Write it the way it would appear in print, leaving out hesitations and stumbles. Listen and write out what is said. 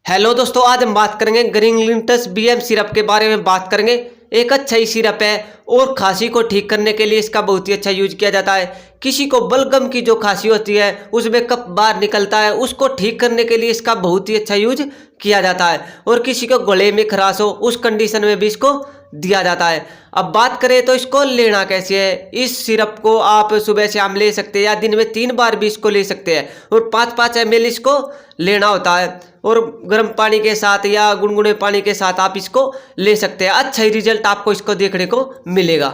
Hello दोस्तों, आज हम बात करेंगे ग्रीन लिंटस बीएम सिरप के बारे में बात करेंगे। एक अच्छा ही सिरप है और खांसी को ठीक करने के लिए इसका बहुत ही अच्छा यूज किया जाता है। किसी को बलगम की जो खांसी होती है उसमें कफ बाहर निकलता है, उसको ठीक करने के लिए इसका बहुत ही अच्छा यूज किया जाता है। और किसी को गले में खराश हो उस कंडीशन में भी इसको दिया जाता है। अब बात करें तो इसको लेना कैसे है। इस सिरप को आप सुबह शाम ले सकते हैं या दिन में 3 बार भी इसको ले सकते हैं और 5-5 ml इसको लेना होता है। और गर्म पानी के साथ या गुनगुने पानी के साथ आप इसको ले सकते हैं। अच्छा ही रिजल्ट आपको इसको देखने को मिलेगा।